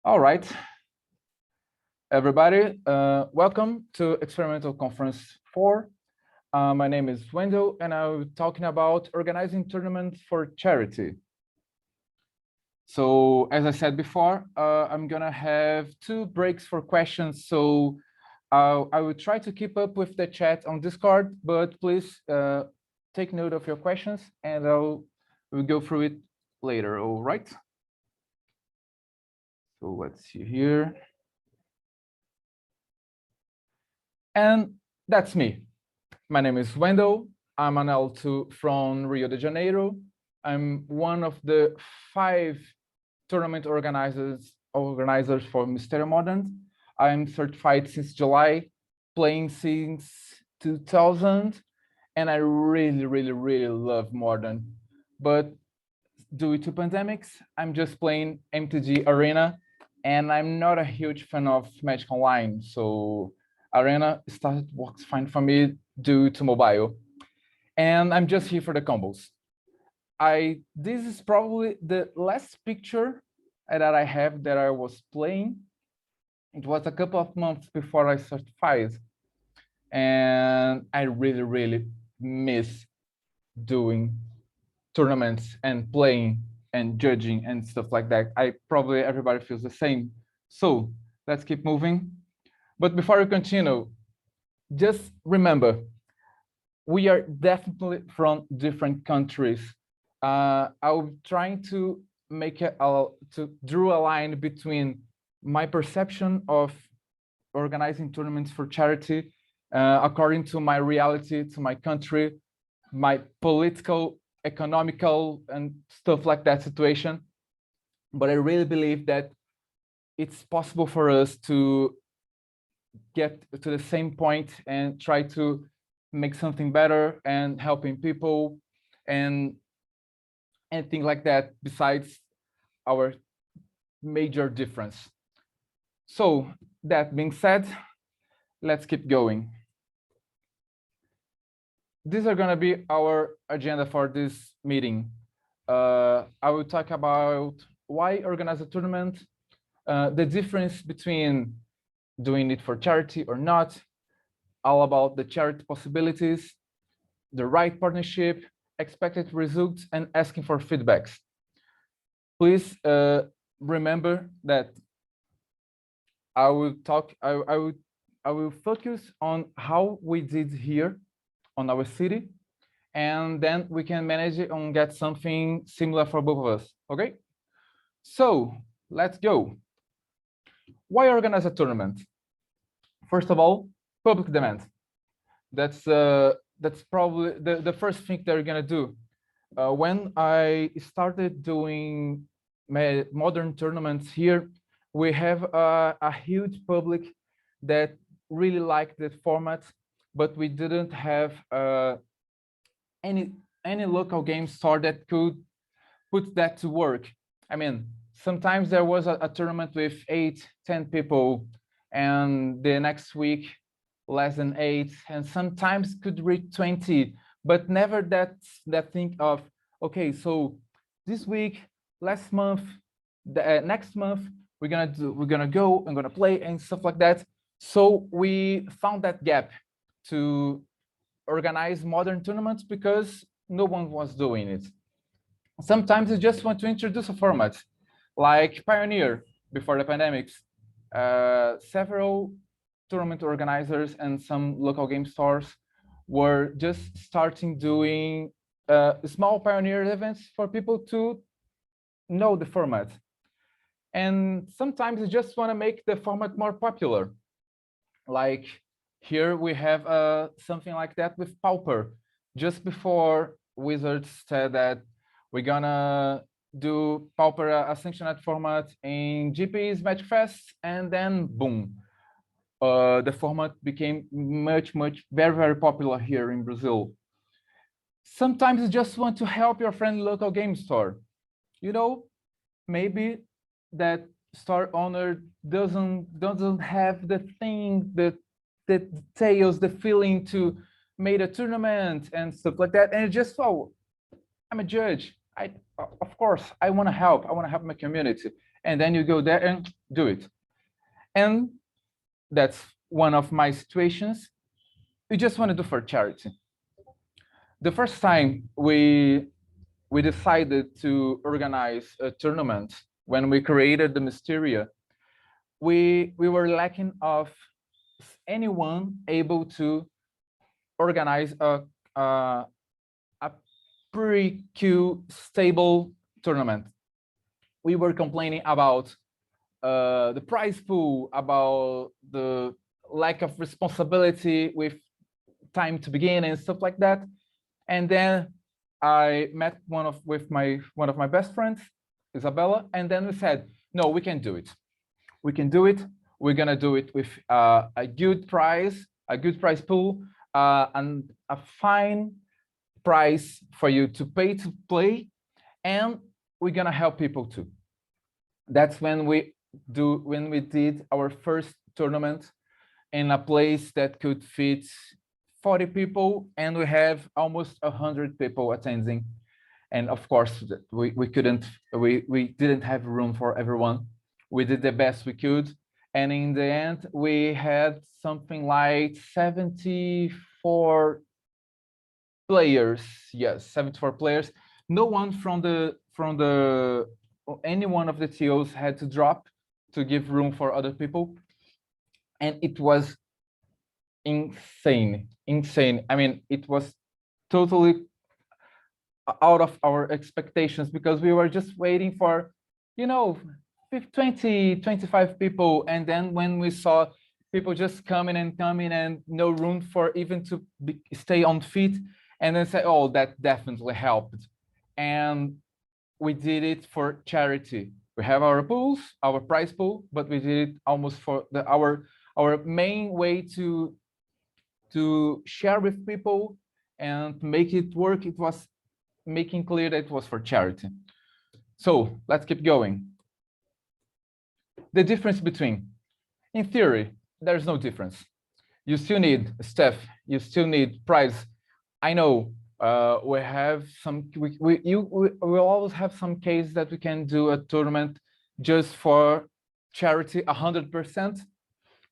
All right, everybody, welcome to Experimental Conference 4. My name is Wendel, and I'm talking about organizing tournaments for charity. So, as I said before, I'm gonna have 2 breaks for questions. So, I will try to keep up with the chat on Discord, but please take note of your questions, and we'll go through it later. All right. So let's see here. And that's me. My name is Wendel. I'm an L2 from Rio de Janeiro. I'm one of the 5 tournament organizers for Mysterio Modern. I'm certified since July, playing since 2000, and I really love Modern. But due to pandemics, I'm just playing MTG Arena, and I'm not a huge fan of Magic Online, so Arena works fine for me due to mobile. And I'm just here for the combos. This is probably the last picture that I have that I was playing. It was a couple of months before I certified, and I really miss doing tournaments and playing and judging and stuff like that. Everybody feels the same. So let's keep moving. But before we continue, just remember, we are definitely from different countries. I'm trying to draw a line between my perception of organizing tournaments for charity according to my reality, to my country, my political, economical, and stuff like that situation. But I really believe that it's possible for us to get to the same point and try to make something better and helping people and anything like that besides our major difference. So that being said, let's keep going. These are going to be our agenda for this meeting. I will talk about why organize a tournament, the difference between doing it for charity or not, all about the charity possibilities, the right partnership, expected results, and asking for feedbacks. Please remember that I will focus on how we did here on our city, and then we can manage it and get something similar for both of us. Okay? So let's go. Why organize a tournament? First of all, public demand. That's probably the first thing they're gonna do. When I started doing modern tournaments here, we have a huge public that really liked the format, but we didn't have any local game store that could put that to work. I mean, sometimes there was a tournament with 8-10 people, and the next week less than 8, and sometimes could reach 20, but never that thing of, okay, so this week, last month, next month, we're gonna go and gonna play and stuff like that. So we found that gap to organize modern tournaments because no one was doing it. Sometimes you just want to introduce a format like Pioneer before the pandemics. Several tournament organizers and some local game stores were just starting doing small Pioneer events for people to know the format. And sometimes you just want to make the format more popular. Like here we have something like that with Pauper. Just before Wizards said that we're gonna do Pauper a sanctioned format in GP's Magic Fest, and then boom, the format became very popular here in Brazil. Sometimes you just want to help your friendly local game store. You know, maybe that store owner doesn't have the thing, the details, the feeling to make a tournament and stuff like that, and I'm a judge. Of course I want to help. I want to help my community, and then you go there and do it. And that's one of my situations. We just want to do for charity. The first time we decided to organize a tournament, when we created the Mysteria, we were lacking of anyone able to organize a pre-queue stable tournament. We were complaining about the prize pool, about the lack of responsibility with time to begin and stuff like that. And then I met one of my best friends, Isabella, and then we said, no, we can do it. We can do it. We're gonna do it with a good prize pool, and a fine price for you to pay to play, and we're gonna help people too. That's when we did our first tournament in a place that could fit 40 people, and we have almost 100 people attending. And of course, we didn't have room for everyone. We did the best we could, and in the end, we had something like 74 players. Yes, 74 players. No one from any one of the TOs had to drop to give room for other people, and it was insane. I mean, it was totally out of our expectations, because we were just waiting for, 20, 25 people, and then when we saw people just coming and no room for even to stay on feet, and then say, oh, that definitely helped. And we did it for charity. We have our pools, our prize pool, but we did it almost for our main way to share with people and make it work. It was making clear that it was for charity. So let's keep going. The difference between, in theory, there's no difference. You still need staff, you still need prize. I know we have some, we always have some case that we can do a tournament just for charity 100%,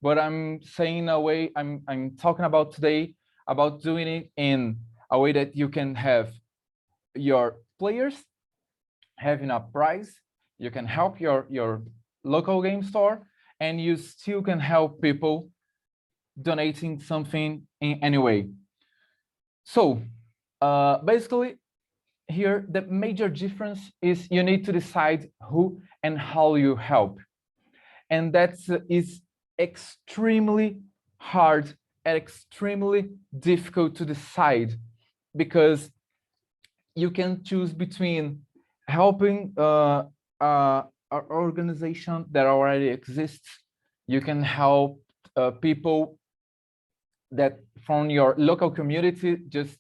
but I'm saying a way, I'm talking about today about doing it in a way that you can have your players having a prize, you can help your local game store, and you still can help people donating something in any way. So basically, here the major difference is you need to decide who and how you help, and that is extremely hard and extremely difficult to decide, because you can choose between helping an organization that already exists. You can help people that from your local community, just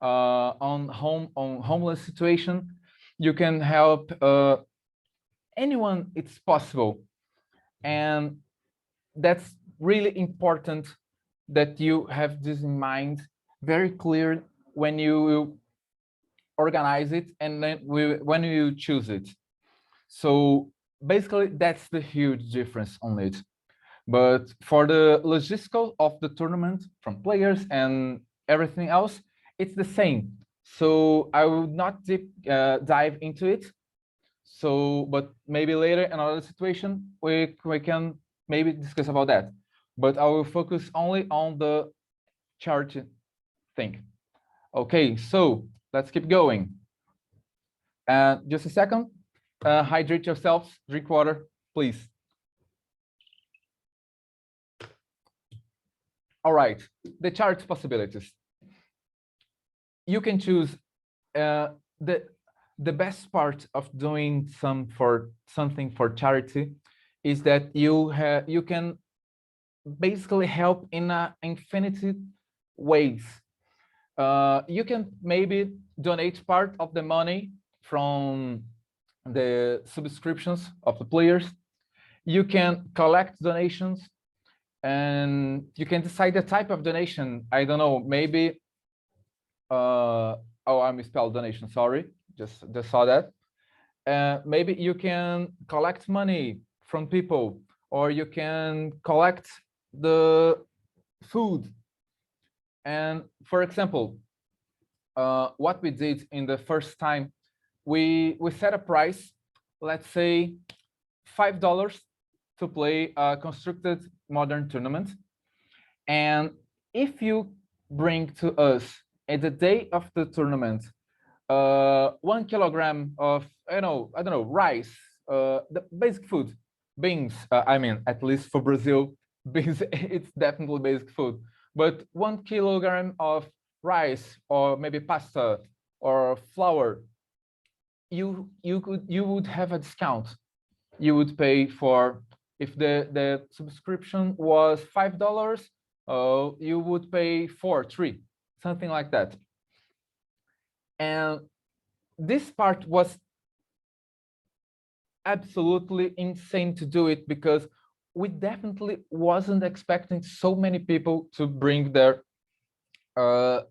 on homeless situation. You can help anyone it's possible, and that's really important that you have this in mind very clear when you organize it and then when you choose it. So basically, that's the huge difference on it. But for the logistical of the tournament, from players and everything else, it's the same. So I will not dive into it. So, but maybe later in another situation, we can maybe discuss about that. But I will focus only on the charity thing. Okay, so let's keep going. Just a second. Hydrate yourselves, drink water, please. All right, the charity possibilities. You can choose the best part of doing something for charity is that you can basically help in infinity ways. You can maybe donate part of the money from the subscriptions of the players. You can collect donations, and you can decide the type of donation. I don't know, maybe oh, I misspelled donation, sorry, just saw that. Maybe you can collect money from people, or you can collect the food. And for example, what we did in the first time, we set a price, let's say $5 to play a constructed modern tournament. And if you bring to us at the day of the tournament 1 kilogram of I don't know rice, the basic food, beans. I mean, at least for Brazil, beans it's definitely basic food. But 1 kilogram of rice or maybe pasta or flour, you would have a discount. You would pay for, if the subscription was $5, you would pay for 3, something like that. And this part was absolutely insane to do it, because we definitely wasn't expecting so many people to bring their oh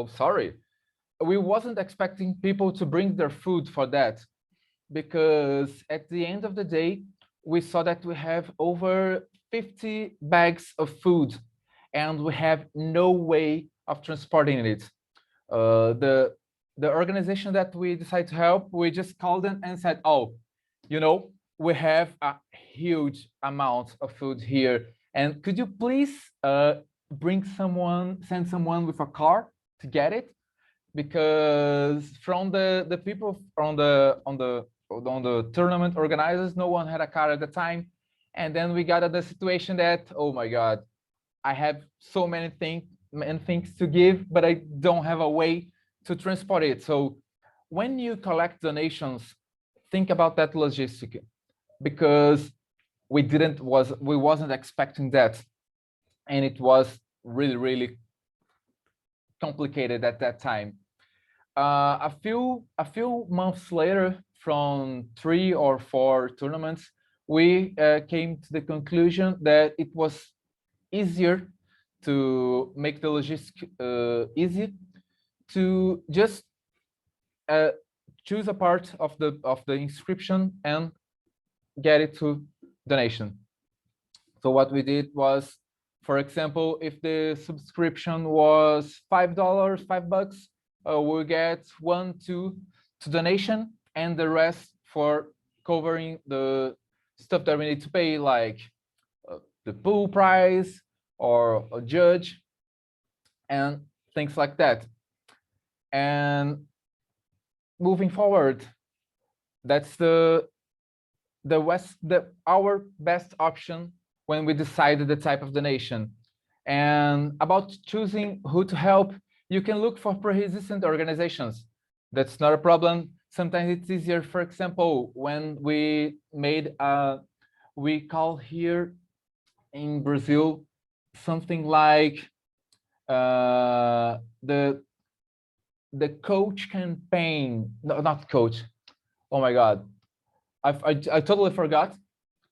sorry, we wasn't expecting people to bring their food for that, because at the end of the day we saw that we have over 50 bags of food and we have no way of transporting it. The organization that we decided to help, we just called them and said, oh, you know, we have a huge amount of food here, and could you please send someone with a car to get it, because from the people on the tournament organizers, no one had a car at the time. And then we got at the situation that, oh my God, I have so many things to give, but I don't have a way to transport it. So when you collect donations, think about that logistic, because we wasn't expecting that, and it was really complicated at that time. A few months later, from 3 or 4 tournaments, we came to the conclusion that it was easier to make the logistics easy, to just choose a part of the inscription and get it to donation. So what we did was, for example, if the subscription was $5, $5, we'll get 1, 2 to donation, and the rest for covering the stuff that we need to pay, like the pool price or a judge and things like that. And moving forward, that's our best option when we decided the type of donation. And about choosing who to help, you can look for pre-existing organizations. That's not a problem. Sometimes it's easier. For example, when we made we call here in Brazil something like the coach campaign. No, not coach. Oh my God, I totally forgot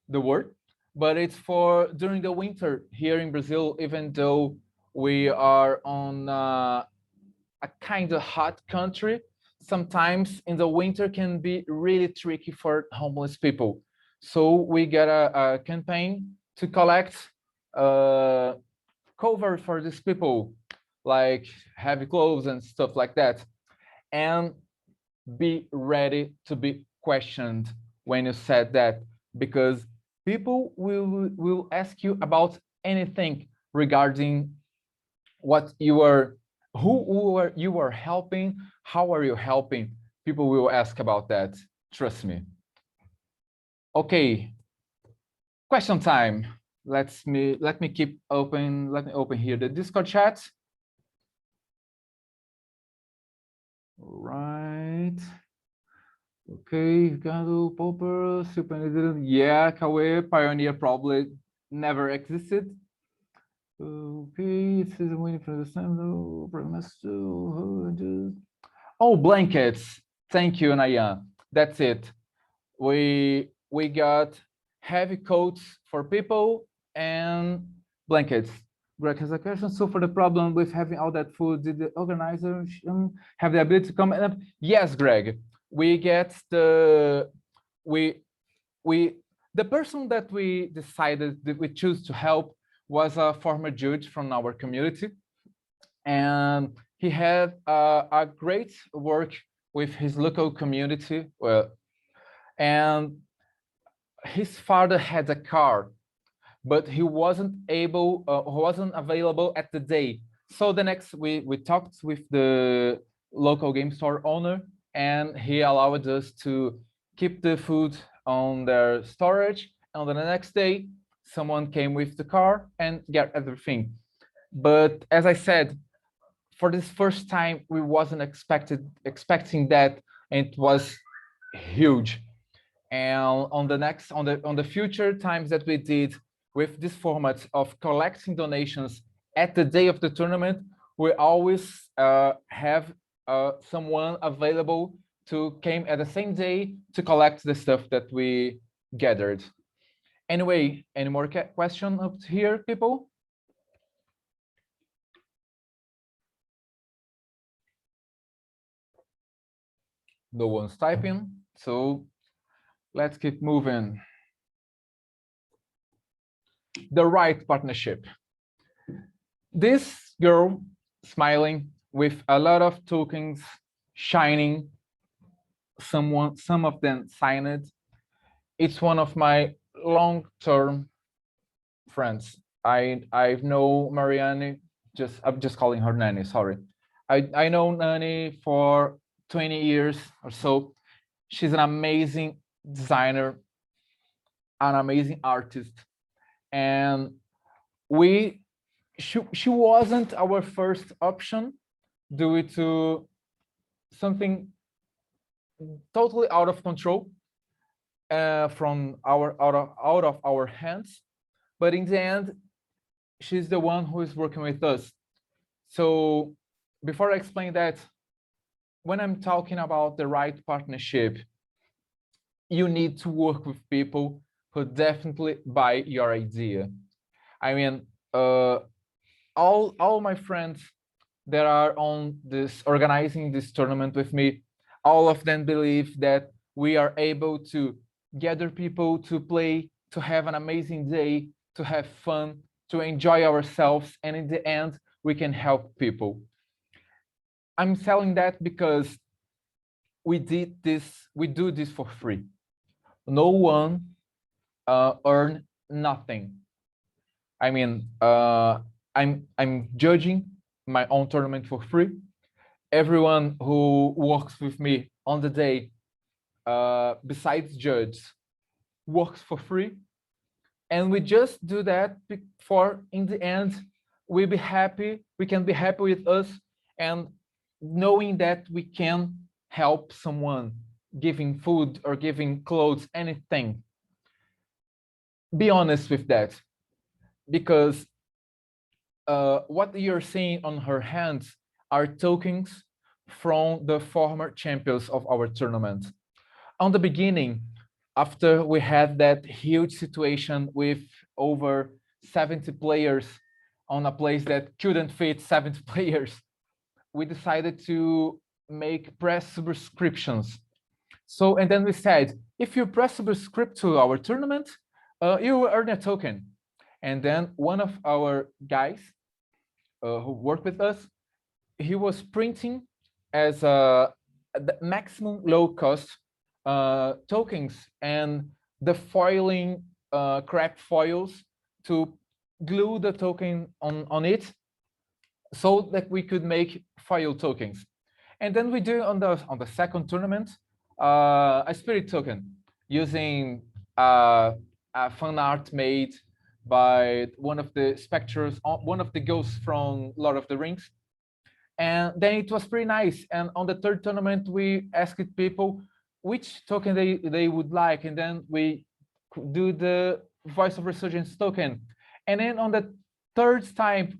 the word, but it's for during the winter here in Brazil. Even though we are on a kind of hot country, sometimes in the winter can be really tricky for homeless people. So we got a campaign to collect cover for these people, like heavy clothes and stuff like that. And be ready to be questioned when you said that, because people will ask you about anything regarding what you are, you are helping, how are you helping. People will ask about that, trust me. Okay, question time. Let me open here the Discord chat. All right. Okay, Gado, Popper, Super. Yeah, Kawe, Pioneer probably never existed. Okay, this is waiting for the same. Oh, blankets. Thank you, Naya. That's it. We got heavy coats for people and blankets. Greg has a question. So for the problem with having all that food, did the organizers have the ability to come up? Yes, Greg. We get we the person that we decided that we choose to help was a former judge from our community, and he had a great work with his local community. Well, and his father had a car, but he wasn't available at the day. So the next we talked with the local game store owner, and he allowed us to keep the food on their storage. And on the next day, someone came with the car and got everything. But as I said, for this first time, we wasn't expecting that, and it was huge. And on the future times that we did with this format of collecting donations at the day of the tournament, we always have someone available to came at the same day to collect the stuff that we gathered. Anyway, any more question up here, people? No one's typing, so let's keep moving. The right partnership. This girl smiling with a lot of tokens shining, some of them signed. It's one of my long-term friends. I know Marianne, I'm just calling her Nani, sorry. I know Nani for 20 years or so. She's an amazing designer, an amazing artist, and she wasn't our first option due to something totally out of control from out of our hands. But in the end, she's the one who is working with us. So before I explain that, when I'm talking about the right partnership, you need to work with people who definitely buy your idea. I mean, all my friends that are on this organizing this tournament with me, all of them believe that we are able to gather people to play, to have an amazing day, to have fun, to enjoy ourselves, and in the end, we can help people. I'm selling that because we do this for free. No one earn nothing. I mean, I'm judging my own tournament for free. Everyone who works with me on the day, besides judge, works for free, and we just do that for in the end we can be happy with us, and knowing that we can help someone, giving food or giving clothes, anything. Be honest with that, because what you're seeing on her hands are tokens from the former champions of our tournament. On the beginning, after we had that huge situation with over 70 players on a place that couldn't fit 70 players, we decided to make press subscriptions. So, and then we said, if you press subscribe to our tournament, you will earn a token. And then one of our guys who worked with us, he was printing as the maximum low cost tokens and the foiling cracked foils to glue the token on it so that we could make foil tokens. And then we do on the second tournament a spirit token using a fan art made by one of the specters, one of the ghosts from Lord of the Rings. And then it was pretty nice. And on the third tournament, we asked people which token they would like. And then we do the Voice of Resurgence token. And then on the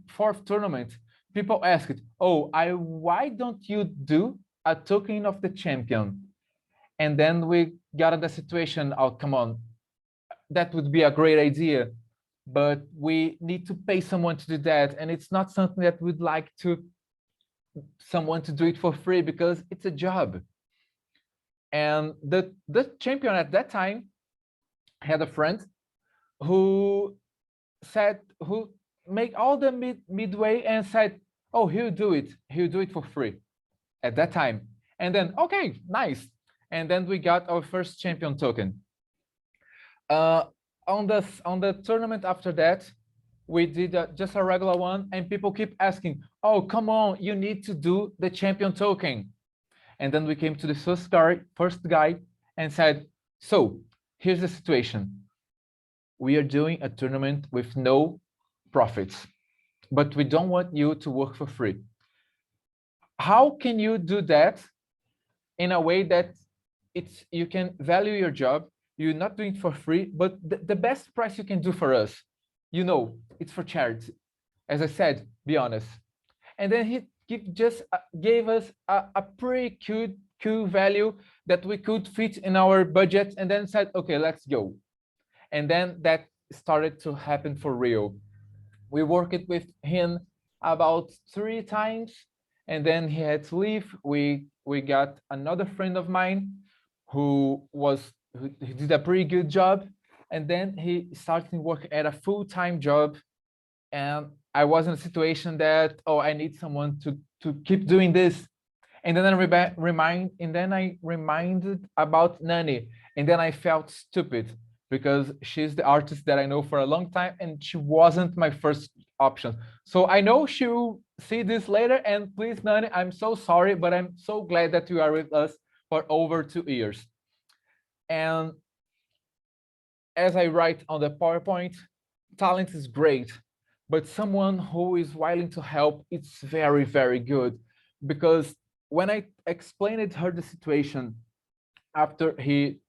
fourth tournament, people asked, oh, why don't you do a token of the champion? And then we got in the situation, oh, come on, that would be a great idea. but we need to pay someone to do that, and it's not something that we'd like to someone to do it for free because it's a job. And the champion at that time had a friend who said, who make all the midway and said, oh, he'll do it for free at that time. And then, okay, nice. And then we got our first champion token. On the tournament after that, we did just a regular one, and people keep asking, oh, come on, you need to do the champion token. And then we came to the first guy and said, so here's the situation. We are doing a tournament with no profits, but we don't want you to work for free. How can you do that in a way that you can value your job? You're not doing it for free, but the best price you can do for us, it's for charity. As I said, be honest. And then he just gave us a pretty cool value that we could fit in our budget, and then said, okay, let's go. And then that started to happen for real. We worked with him about 3 times, and then he had to leave. We got another friend of mine who did a pretty good job, and then he started work at a full-time job. And I was in a situation that, oh, I need someone to keep doing this. And then I reminded about Nani, and then I felt stupid because she's the artist that I know for a long time, and she wasn't my first option. So I know she'll see this later, and please, Nani, I'm so sorry, but I'm so glad that you are with us for over 2 years. And as I write on the PowerPoint, talent is great, but someone who is willing to help, it's very, very good. Because when I explained her the situation after he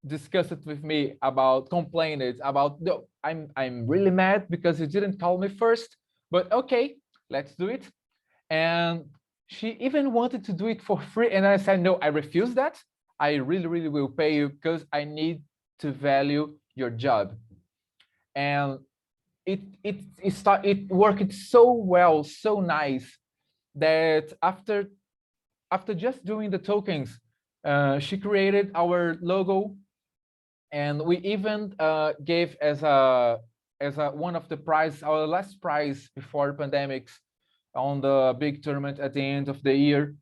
discussed it with me about complaining about, no, I'm really mad because you didn't call me first, but okay, let's do it. And she even wanted to do it for free, and I said, no, I refuse that. I really, really will pay you because I need to value your job. And it worked so well, so nice, that after just doing the tokens, she created our logo, and we even gave as one of the prize, our last prize before pandemics, on the big tournament at the end of the year,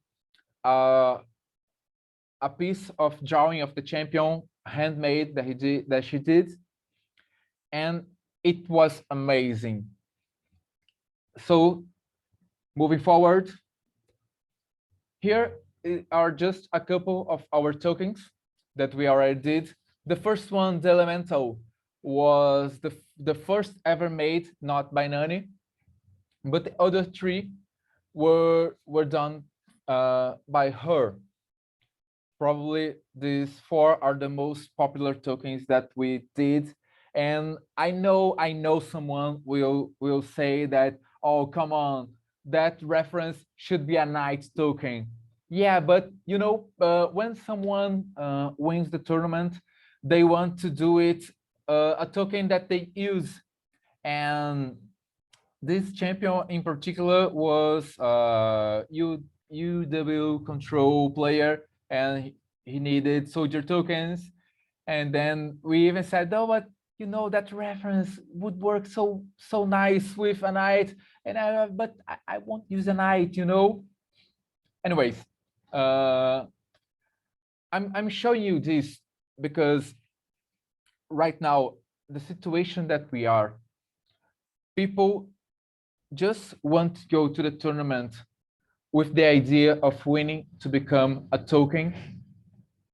a piece of drawing of the champion, handmade, that she did, and it was amazing. So moving forward, here are just a couple of our tokens that we already did. The first one, the Elemental, was the first ever made, not by Nani, but the other 3 were done by her. Probably these 4 are the most popular tokens that we did. And I know someone will say that, oh, come on, that reference should be a knight token. Yeah, but when someone wins the tournament, they want to do it a token that they use. And this champion in particular was UW control player, and he needed soldier tokens. And then we even said, oh, but that reference would work so nice with a knight, and but I won't use a knight. Anyways, I'm showing you this because right now, the situation that we are, people just want to go to the tournament with the idea of winning to become a token,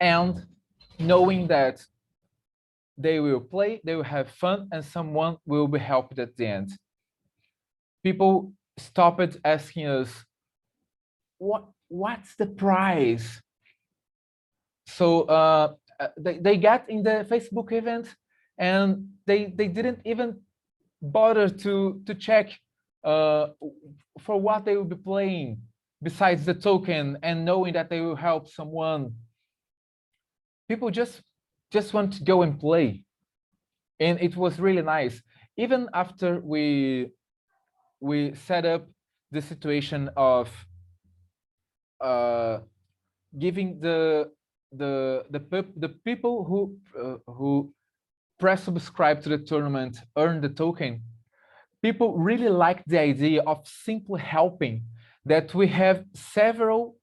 and knowing that they will play, they will have fun, and someone will be helped at the end. People stopped asking us, what's the prize? So they got in the Facebook event, and they didn't even bother to check for what they will be playing besides the token, and knowing that they will help someone. People just want to go and play. And it was really nice. Even after we set up the situation of giving the people who press subscribe to the tournament earn the token. People really like the idea of simply helping, that we have several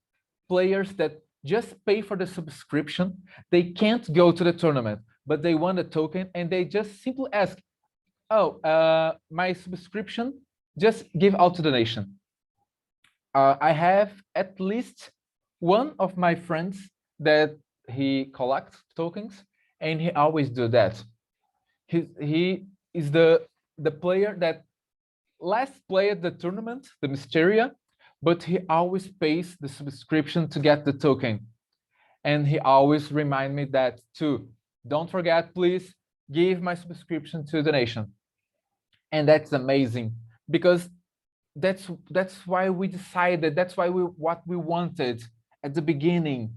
players that just pay for the subscription. They can't go to the tournament, but they want a token, and they just simply ask, oh, my subscription, just give out to the nation. I have at least one of my friends that he collects tokens, and he always do that. He is the player that last played the tournament, the Mysteria, but he always pays the subscription to get the token. And he always remind me that too. Don't forget, please give my subscription to the nation. And that's amazing, because that's why we decided, that's why what we wanted at the beginning.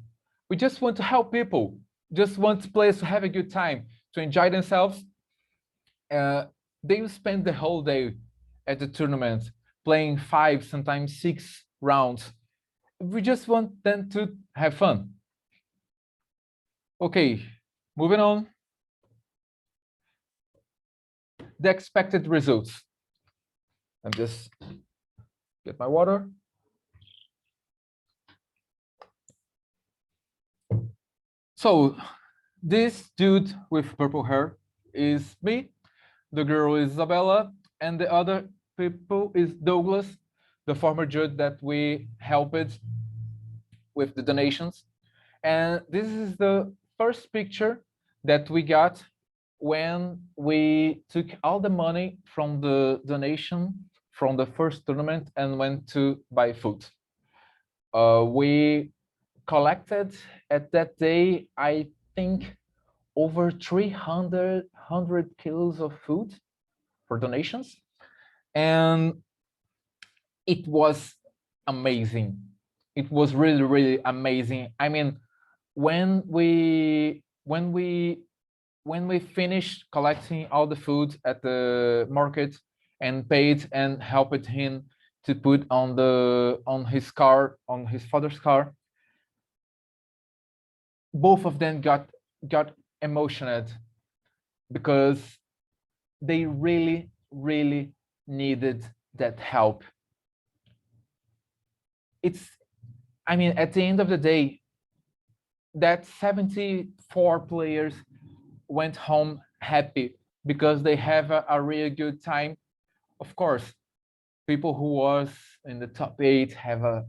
We just want to help people, just want players to have a good time, to enjoy themselves. They will spend the whole day at the tournament playing 5, sometimes 6 rounds. We just want them to have fun. Okay, moving on. The expected results. I'm just get my water. So this dude with purple hair is me, the girl is Isabella, and the other people is Douglas, the former judge that we helped with the donations. And this is the first picture that we got when we took all the money from the donation from the first tournament and went to buy food. We collected at that day, I think, over 300 kilos of food for donations. And it was amazing. It was really, really amazing. I mean, when we finished collecting all the food at the market and paid and helped him to put on his car, on his father's car, both of them got emotional, because they really, really needed that help. I mean, at the end of the day, that 74 players went home happy because they have a really good time. Of course, people who was in the top 8 have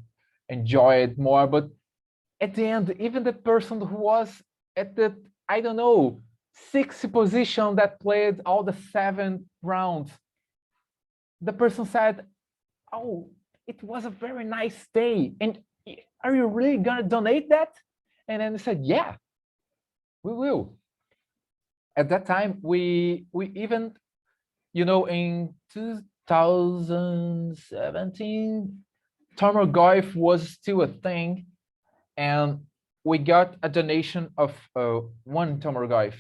enjoyed more, but at the end, even the person who was at the, I don't know, 6th position that played all the 7 rounds, the person said, oh, it was a very nice day, and are you really gonna donate that? And then they said, yeah, we will. At that time, we even, you know, in 2017, Tomergoif was still a thing, and we got a donation of 1 Tomergoif.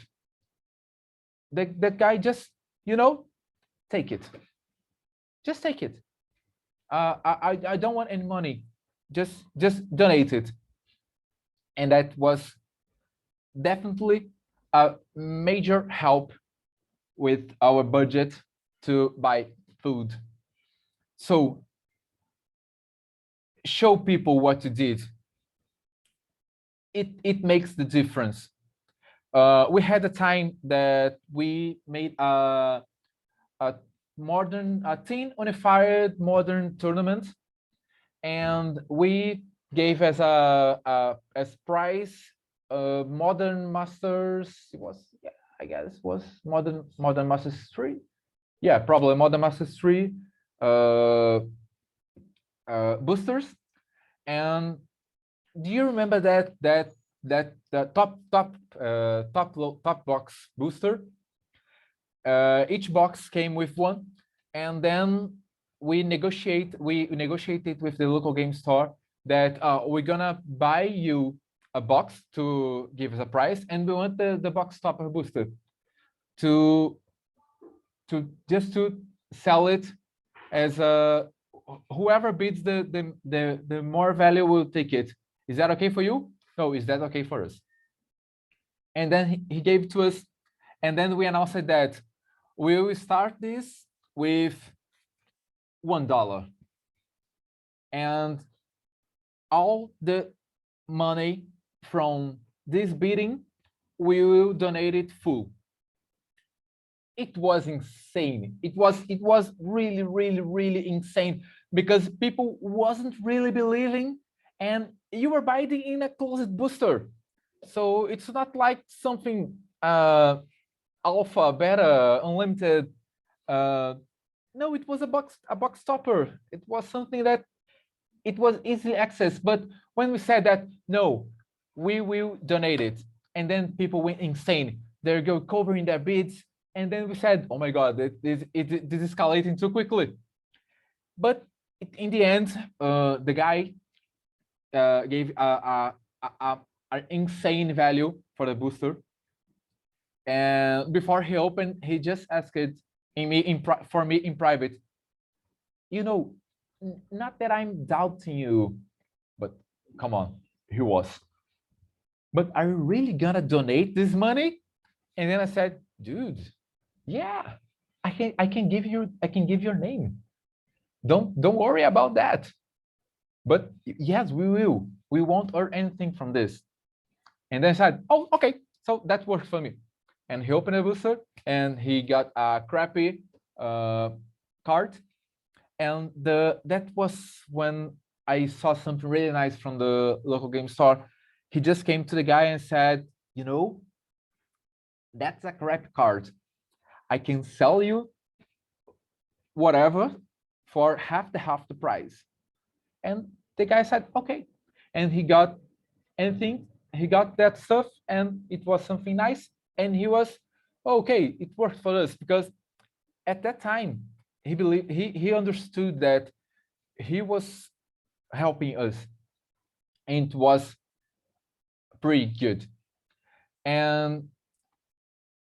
That guy just, you know, take it. Just take it. I don't want any money. Just donate it. And that was definitely a major help with our budget to buy food. So show people what you did. It makes the difference. We had a time that we made a teen unified modern tournament, and we gave as as prize modern masters. It was, yeah, I guess it was modern masters 3. Yeah, probably modern masters 3 boosters. And do you remember that the top box booster? Each box came with one, and then we negotiated with the local game store that we're gonna buy you a box to give us a price, and we want the box topper booster. to just to sell it as a whoever bids the more value will take it. Is that okay for you? No, is that okay for us? And then he gave to us, and then we announced that we will start this with $1, and all the money from this bidding we will donate it full. It was insane. It was really insane, because people wasn't really believing, and you were buying in a closed booster. So it's not like something alpha, beta, unlimited. No, it was a box topper. It was something that it was easily accessed. But when we said that, no, we will donate it, and then people went insane. They go covering their bids, and then we said, oh my God, this is escalating too quickly. But in the end, the guy gave an insane value for the booster. And before he opened, he just asked for me in private. You know, not that I'm doubting you, but come on, he was. But are you really gonna donate this money? And then I said, dude, yeah, I can give your name. Don't worry about that. But yes, we will. We won't earn anything from this. And then I said, oh, okay, so that works for me. And he opened the booster, and he got a crappy card. And that was when I saw something really nice from the local game store. He just came to the guy and said, you know, that's a crappy card. I can sell you whatever for half the price. And the guy said, okay. And he got anything, he got that stuff, and it was something nice. And he was, okay, it worked for us, because at that time, he believed, he understood that he was helping us, and it was pretty good. And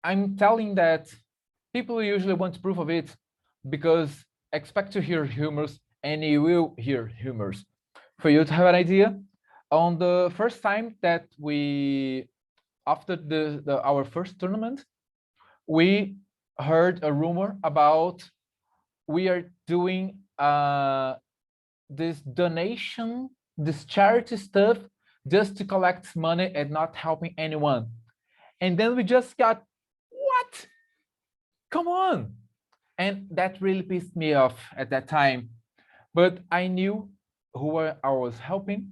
I'm telling that people usually want proof of it, because expect to hear humors, and you will hear humors. For you to have an idea, on the first time that we, after our first tournament, we heard a rumor about we are doing this donation, this charity stuff, just to collect money and not helping anyone. And then we just got, what? Come on. And that really pissed me off at that time. But I knew who I was helping.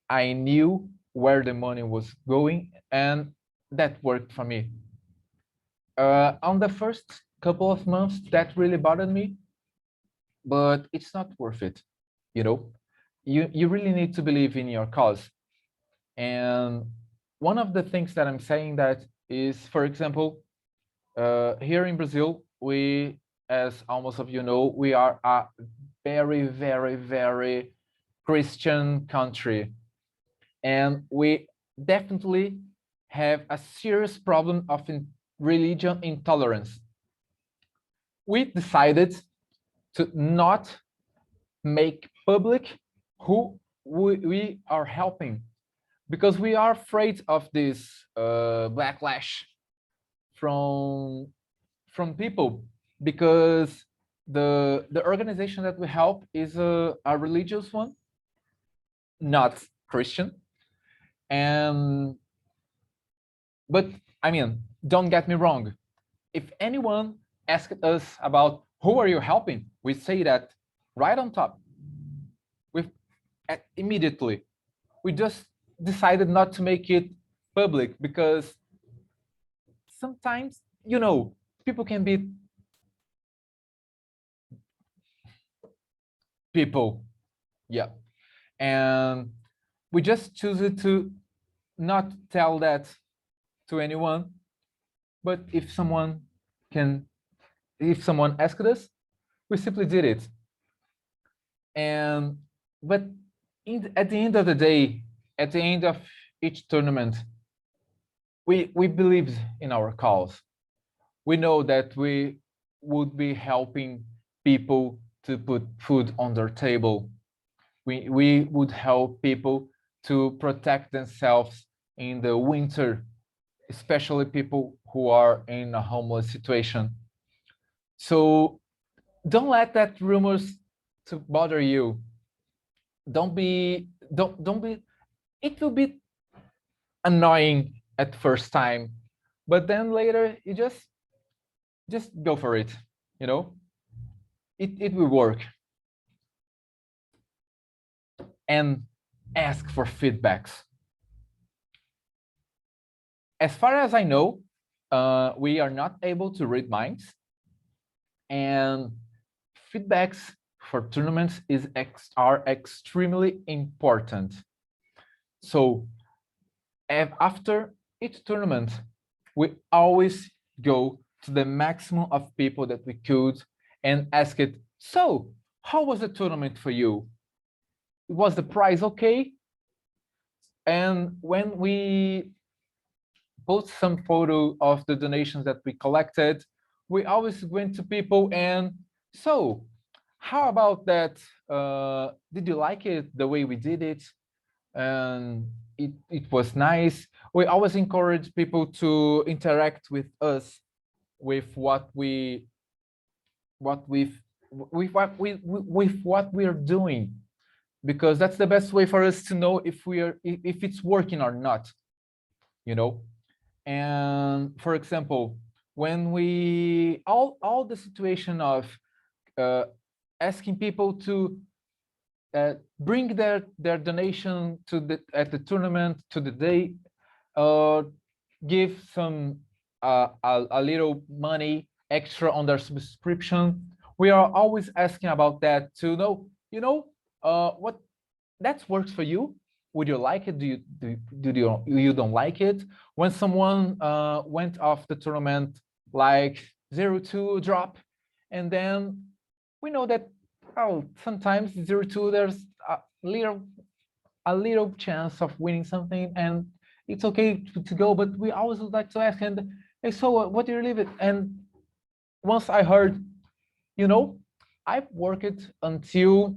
I knew where the money was going, and that worked for me. On the first couple of months, that really bothered me, but it's not worth it. You know, you really need to believe in your cause. And one of the things that I'm saying that is, for example, here in Brazil, we, as almost of you know, we are a very Christian country. And we definitely have a serious problem of religion intolerance. We decided to not make public who we are helping, because we are afraid of this backlash from people, because the organization that we help is a religious one, not Christian. And but I mean, don't get me wrong, if anyone asked us about who are you helping, we say that right on top, with immediately. We just decided not to make it public, because sometimes, you know, people can be people. Yeah. And we just choose it to not tell that to anyone. But if someone asked us, we simply did it. And but at the end of the day, at the end of each tournament, we believed in our cause. we know that we would be helping people to put food on their table. We would help people to protect themselves in the winter, especially people who are in a homeless situation. So don't let that rumors to bother you. Don't be, it will be annoying at first time, but then later you just go for it, you know? It will work. And ask for feedbacks. As far as I know, we are not able to read minds, and feedbacks for tournaments are extremely important. So after each tournament, we always go to the maximum of people that we could and ask it, so how was the tournament for you? Was the prize okay? And when we post some photo of the donations that we collected, we always went to people and, so how about that? Did you like it the way we did it? And it was nice. We always encourage people to interact with us with what we with what we're doing, because that's the best way for us to know if it's working or not, you know. And for example, when we all the situation of uh, asking people to bring their donation to the at the tournament to the day, give some a little money extra on their subscription. We are always asking about that to know, you know, what that works for you. Would you like it? You don't like it? When someone went off the tournament like 0-2 drop, and then we know that, oh, sometimes 0-2 there's a little chance of winning something, and it's okay to go. But we always would like to ask, and hey, so what do you leave it? And once I heard, you know, I've worked until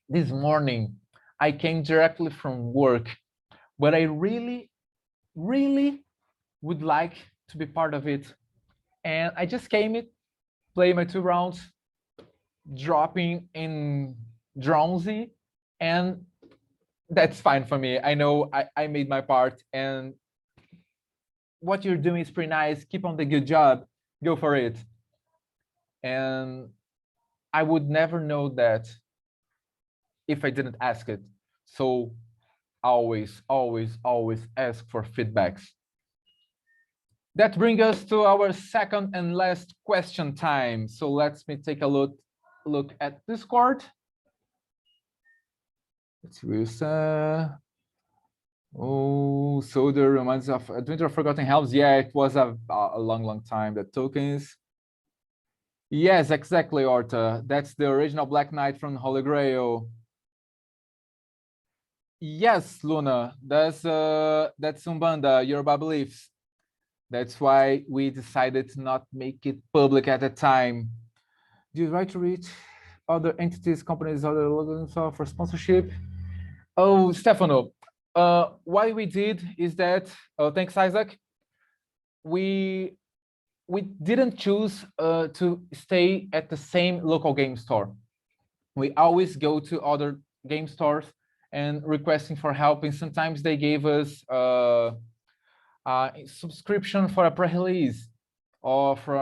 this morning. I came directly from work, but I really, really would like to be part of it. And I just came it, play my 2 rounds, dropping in drowsy, and that's fine for me. I know I made my part, and what you're doing is pretty nice. Keep on the good job. Go for it. And I would never know that if I didn't ask it. So always, always, always ask for feedbacks. That brings us to our second and last question time. So let's me take a look at Discord. Let's see. Oh, so the reminds of Adventure of Forgotten Helms. Yeah, it was a long time. The tokens. Yes, exactly, Orta. That's the original Black Knight from Holy Grail. Yes, Luna, that's Umbanda, Yoruba beliefs. That's why we decided to not make it public at the time. Do you try to reach other entities, companies, other logos for sponsorship? Oh, Stefano, what we did is that, thanks, Isaac, we didn't choose to stay at the same local game store. We always go to other game stores and requesting for help, and sometimes they gave us a subscription for a pre-release or for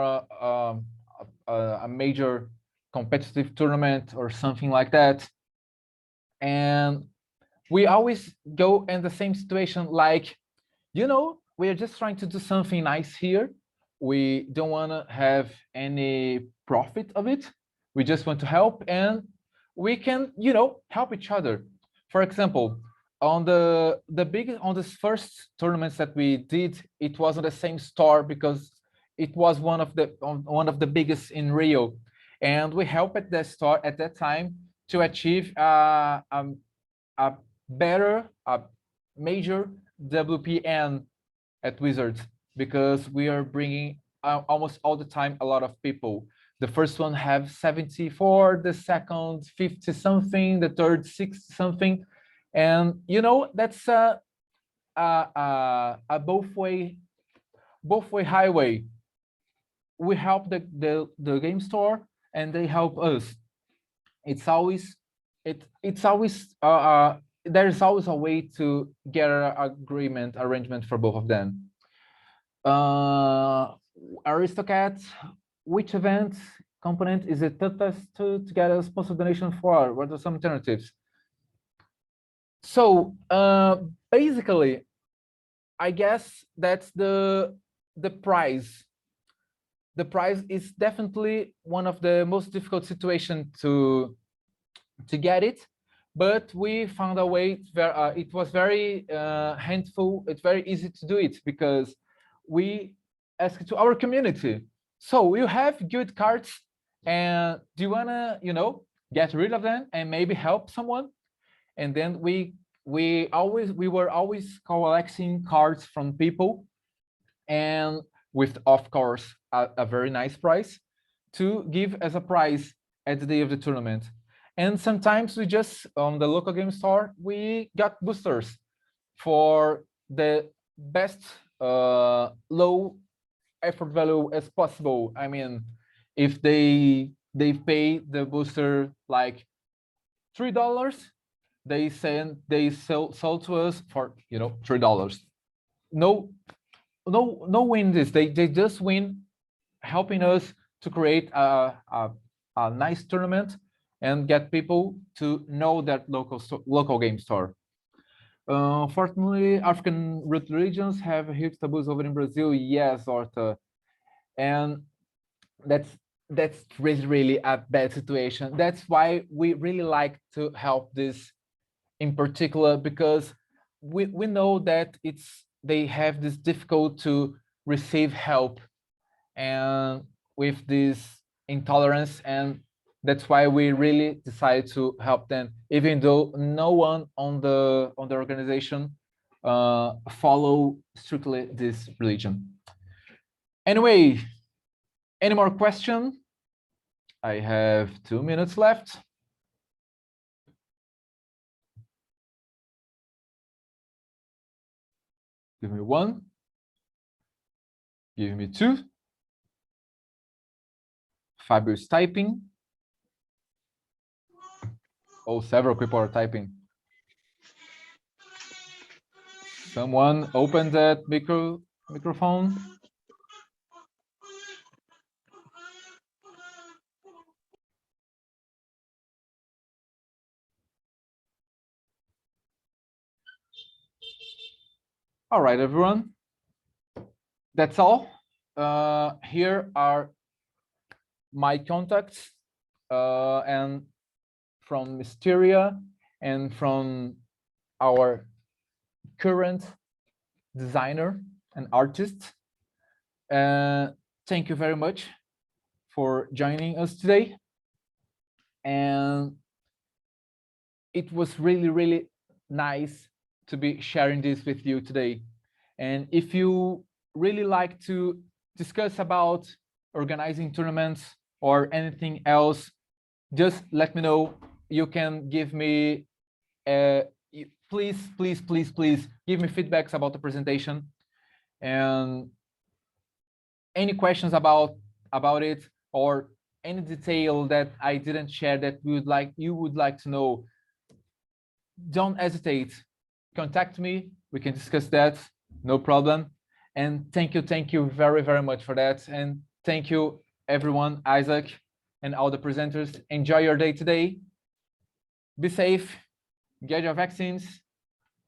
a major competitive tournament or something like that. And we always go in the same situation, like, you know, we are just trying to do something nice here. We don't want to have any profit of it. We just want to help, and we can, you know, help each other. For example, on on the first tournaments that we did, it was on the same store because it was one of the biggest in Rio, and we helped at the store at that time to achieve a better, a major WPN at Wizards, because we are bringing almost all the time a lot of people. The first one have 74, the second 50 something, the third 60 something, and you know that's a both way highway. We help the game store and they help us. It's always there's always a way to get an arrangement for both of them. Aristocat, which event component is it toughest to get a sponsor donation for? What are some alternatives? So basically, I guess that's the prize. The prize is definitely one of the most difficult situations to get it, but we found a way. It was very handful. It's very easy to do it because we asked to our community. So you have good cards, and do you wanna, get rid of them and maybe help someone? And then we were always collecting cards from people, and with, of course, a very nice price to give as a prize at the day of the tournament. And sometimes we just, on the local game store, we got boosters for the best low effort value as possible. I mean, if they pay the booster like $3, they sell to us for $3. No win this. They just win helping us to create a nice tournament and get people to know that local game store. Fortunately, African root regions have huge taboos over in Brazil. Yes, Horta, and that's really a bad situation. That's why we really like to help this in particular, because we know that they have this difficult to receive help and with this intolerance, and that's why we really decided to help them, even though no one on the organization follow strictly this religion. Anyway, any more question? I have 2 minutes left. Give me 1. Give me 2. Fabio is typing. Oh, several people are typing. Someone open that microphone. All right, everyone. That's all. Here are my contacts and from Mysteria and from our current designer and artist. Thank you very much for joining us today. And it was really, really nice to be sharing this with you today. And if you really like to discuss about organizing tournaments or anything else, just let me know. You can give me, please give me feedbacks about the presentation and any questions about it, or any detail that I didn't share that you would like to know. Don't hesitate. Contact me. We can discuss that. No problem. And thank you very, very much for that. And thank you, everyone, Isaac, and all the presenters. Enjoy your day today. Be safe, get your vaccines,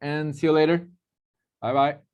and see you later. Bye-bye.